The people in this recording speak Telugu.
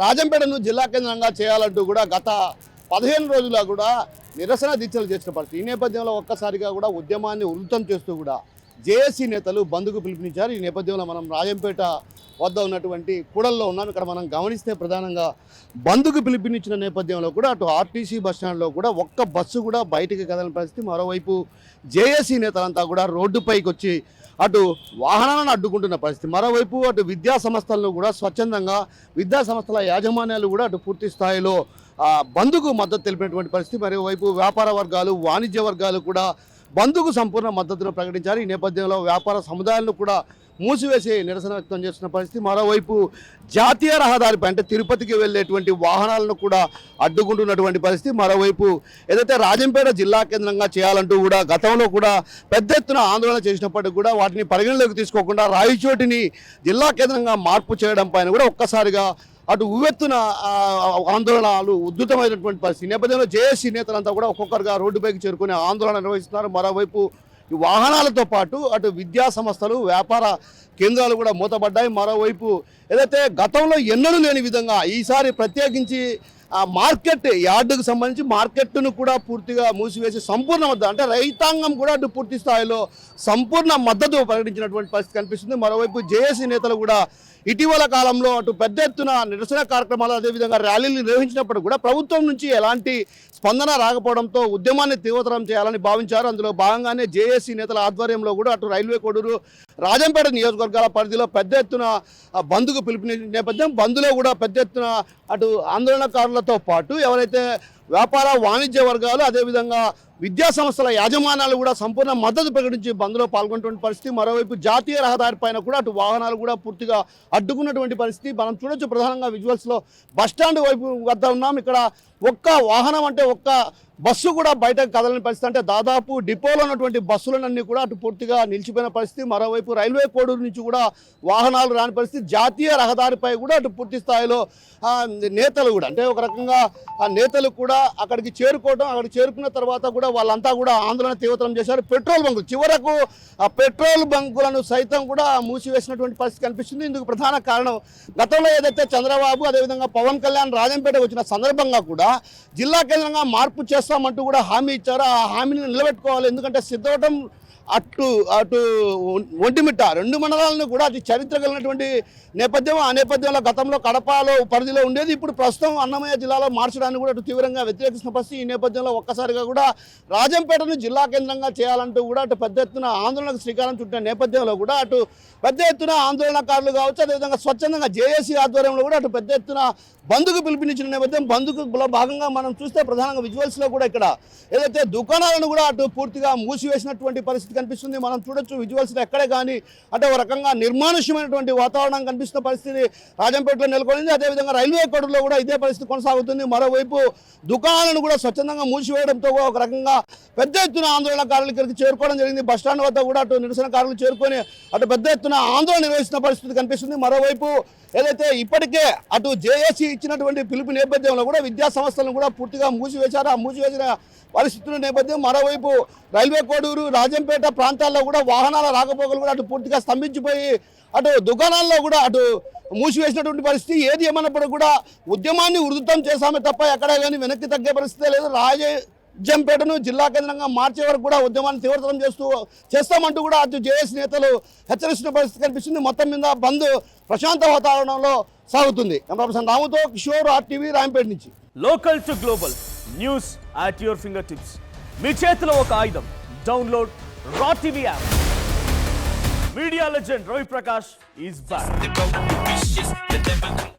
రాజంపేటను జిల్లా కేంద్రంగా చేయాలంటూ కూడా గత 15 రోజులుగా కూడా నిరసన దీక్షలు చేసిన పరిస్థితి. ఈ నేపథ్యంలో ఒక్కసారిగా కూడా ఉద్యమాన్ని ఉధృతం చేస్తూ కూడా జేఏసీ నేతలు బంద్కు పిలుపునిచ్చారు. ఈ నేపథ్యంలో మనం రాజంపేట వద్ద ఉన్నటువంటి కూడల్లో ఉన్నాం. ఇక్కడ మనం గమనిస్తే ప్రధానంగా బంద్కు పిలుపునిచ్చిన నేపథ్యంలో కూడా అటు ఆర్టీసీ బస్టాండ్లో కూడా ఒక్క బస్సు కూడా బయటికి కదలని పరిస్థితి. మరోవైపు జేఏసీ నేతలంతా కూడా రోడ్డుపైకి వచ్చి అటు వాహనాలను అడ్డుకుంటున్న పరిస్థితి. మరోవైపు అటు విద్యా సంస్థలను కూడా స్వచ్ఛందంగా విద్యా సంస్థల యాజమాన్యాలు కూడా అటు పూర్తి స్థాయిలో బంద్కు మద్దతు తెలిపినటువంటి పరిస్థితి. మరోవైపు వ్యాపార వర్గాలు వాణిజ్య వర్గాలు కూడా బంద్కు సంపూర్ణ మద్దతును ప్రకటించారు. ఈ నేపథ్యంలో వ్యాపార సముదాయాలను కూడా మూసివేసి నిరసన వ్యక్తం చేస్తున్న పరిస్థితి. మరోవైపు జాతీయ రహదారిపై అంటే తిరుపతికి వెళ్ళేటువంటి వాహనాలను కూడా అడ్డుకుంటున్నటువంటి పరిస్థితి. మరోవైపు ఏదైతే రాజంపేట జిల్లా కేంద్రంగా చేయాలంటూ కూడా గతంలో కూడా పెద్ద ఎత్తున ఆందోళన చేసినప్పటికీ కూడా వాటిని పరిగణలోకి తీసుకోకుండా రాయచోటిని జిల్లా కేంద్రంగా మార్పు చేయడం పైన కూడా ఒక్కసారిగా అటు ఉవ్వెత్తున ఆందోళనలు ఉధృతమైనటువంటి పరిస్థితి. నేపథ్యంలో జేఏసీ నేతలంతా కూడా ఒక్కొక్కరుగా రోడ్డుపైకి చేరుకుని ఆందోళన నిర్వహిస్తున్నారు. మరోవైపు ఈ వాహనాలతో పాటు అటు విద్యా సంస్థలు వ్యాపార కేంద్రాలు కూడా మూతపడ్డాయి. మరోవైపు ఏదైతే గతంలో ఎన్నడూ లేని విధంగా ఈసారి ప్రత్యేకించి మార్కెట్ యార్డుకు సంబంధించి మార్కెట్ను కూడా పూర్తిగా మూసివేసి సంపూర్ణ మద్దతు అంటే రైతాంగం కూడా అటు పూర్తి స్థాయిలో సంపూర్ణ మద్దతు ప్రకటించినటువంటి పరిస్థితి కనిపిస్తుంది. మరోవైపు జేఏసీ నేతలు కూడా ఇటీవల కాలంలో అటు పెద్ద ఎత్తున నిరసన కార్యక్రమాలు అదేవిధంగా ర్యాలీలు నిర్వహించినప్పుడు కూడా ప్రభుత్వం నుంచి ఎలాంటి స్పందన రాకపోవడంతో ఉద్యమాన్ని తీవ్రతరం చేయాలని భావించారు. అందులో భాగంగానే జేఏసీ నేతల ఆధ్వర్యంలో కూడా అటు రైల్వే కోడూరు రాజంపేట నియోజకవర్గాల పరిధిలో పెద్ద ఎత్తున బంద్కు పిలుపునిచ్చిన నేపథ్యం. బంద్లో కూడా పెద్ద ఎత్తున అటు ఆందోళనకారులతో పాటు ఎవరైతే వ్యాపార వాణిజ్య వర్గాలు అదేవిధంగా విద్యా సంస్థల యాజమాన్యాలు కూడా సంపూర్ణ మద్దతు ప్రకటించి బంద్లో పాల్గొన్నటువంటి పరిస్థితి. మరోవైపు జాతీయ రహదారి పైన కూడా అటు వాహనాలు కూడా పూర్తిగా అడ్డుకున్నటువంటి పరిస్థితి మనం చూడొచ్చు. ప్రధానంగా విజువల్స్లో బస్టాండ్ వైపు వద్ద ఉన్నాం. ఇక్కడ ఒక్క వాహనం అంటే ఒక్క బస్సు కూడా బయటకు కదలని పరిస్థితి. అంటే దాదాపు డిపోలో ఉన్నటువంటి బస్సులన్నీ కూడా అటు పూర్తిగా నిలిచిపోయిన పరిస్థితి. మరోవైపు రైల్వే కోడూరు నుంచి కూడా వాహనాలు రాని పరిస్థితి. జాతీయ రహదారిపై కూడా అటు పూర్తి స్థాయిలో నేతలు కూడా అంటే ఒక రకంగా నేతలు కూడా అక్కడికి చేరుకోవడం, అక్కడికి చేరుకున్న తర్వాత కూడా వాళ్ళంతా కూడా ఆందోళన తీవ్రతరం చేశారు. పెట్రోల్ బంకులు చివరకు ఆ పెట్రోల్ బంకులను సైతం కూడా మూసివేసినటువంటి పరిస్థితి కనిపిస్తుంది. ఇందుకు ప్రధాన కారణం గతంలో ఏదైతే చంద్రబాబు అదేవిధంగా పవన్ కళ్యాణ్ రాజంపేట వచ్చిన సందర్భంగా కూడా జిల్లా కేంద్రంగా మార్పు చేస్తామంటూ కూడా హామీ ఇచ్చారు. ఆ హామీని నిలబెట్టుకోవాలి. ఎందుకంటే సిద్ధవటం అటు ఒంటిమిట్ట 2 మండలాలను కూడా అది చరిత్ర కలిగినటువంటి నేపథ్యం. ఆ నేపథ్యంలో గతంలో కడపలో పరిధిలో ఉండేది. ఇప్పుడు ప్రస్తుతం అన్నమయ్య జిల్లాలో మార్చడానికి కూడా అటు తీవ్రంగా వ్యతిరేకిస్తున్న పరిస్థితి. ఈ నేపథ్యంలో ఒక్కసారిగా కూడా రాజంపేటను జిల్లా కేంద్రంగా చేయాలంటూ కూడా అటు పెద్ద ఎత్తున ఆందోళనకు శ్రీకారం చుట్టిన నేపథ్యంలో కూడా అటు పెద్ద ఎత్తున ఆందోళనకారులు కావచ్చు అదేవిధంగా స్వచ్ఛందంగా జేఏసీ ఆధ్వర్యంలో కూడా అటు పెద్ద ఎత్తున బంద్కు పిలుపునిచ్చిన నేపథ్యం. బంద్కు భాగంగా మనం చూస్తే ప్రధానంగా విజువల్స్లో కూడా ఇక్కడ ఏదైతే దుకాణాలను కూడా అటు పూర్తిగా మూసివేసినటువంటి పరిస్థితి కనిపిస్తుంది. మనం చూడొచ్చు విజువల్స్లో ఎక్కడే కానీ అంటే ఒక రకంగా నిర్మానుష్యమైనటువంటి వాతావరణం కనిపిస్తున్న పరిస్థితి రాజంపేటలో నెలకొనింది. అదేవిధంగా రైల్వే కోడూరులో కూడా ఇదే పరిస్థితి కొనసాగుతుంది. మరోవైపు దుకాణాలను కూడా స్వచ్ఛందంగా మూసివేయడంతో ఒక రకంగా పెద్ద ఎత్తున ఆందోళనకారులు ఇక్కడికి చేరుకోవడం జరిగింది. బస్టాండ్ వద్ద కూడా అటు నిరసనకారులు చేరుకొని అటు పెద్ద ఎత్తున ఆందోళన నిర్వహిస్తున్న పరిస్థితి కనిపిస్తుంది. మరోవైపు ఏదైతే ఇప్పటికే అటు జేఏసీ ఇచ్చినటువంటి పిలుపు నేపథ్యంలో కూడా విద్యా సంస్థలను కూడా పూర్తిగా మూసివేశారు. ఆ మూసివేసిన పరిస్థితుల నేపథ్యం. మరోవైపు రైల్వే కోడూరు రాజంపేట ప్రాంతాల్లో కూడా వాహనాల రాకపోకలు కూడా అటు పూర్తిగా స్తంభించిపోయి అటు దుకాణాల్లో కూడా అటు మూసివేసినటువంటి పరిస్థితి. ఏది ఏమన్నప్పుడు కూడా ఉద్యమాన్ని ఉధృతం చేశామే తప్ప ఎక్కడా కానీ వెనక్కి తగ్గే పరిస్థితే లేదు. రాజంపేటను జిల్లా కేంద్రంగా మార్చే వరకు కూడా ఉద్యమాన్ని తీవ్రతరం చేస్తామంటూ కూడా అటు జేఏసీ నేతలు హెచ్చరిస్తున్న పరిస్థితి కనిపిస్తుంది. మొత్తం మీద బంద్ ప్రశాంత వాతావరణంలో సాగుతుంది. రాముతో కిషోర్, RTV, రాంపేట నుంచి. Local to global news at your finger tips. మీ చేతిలో ఒక ఆయుధం. Download R TV app. Media legend Ravi Prakash is back.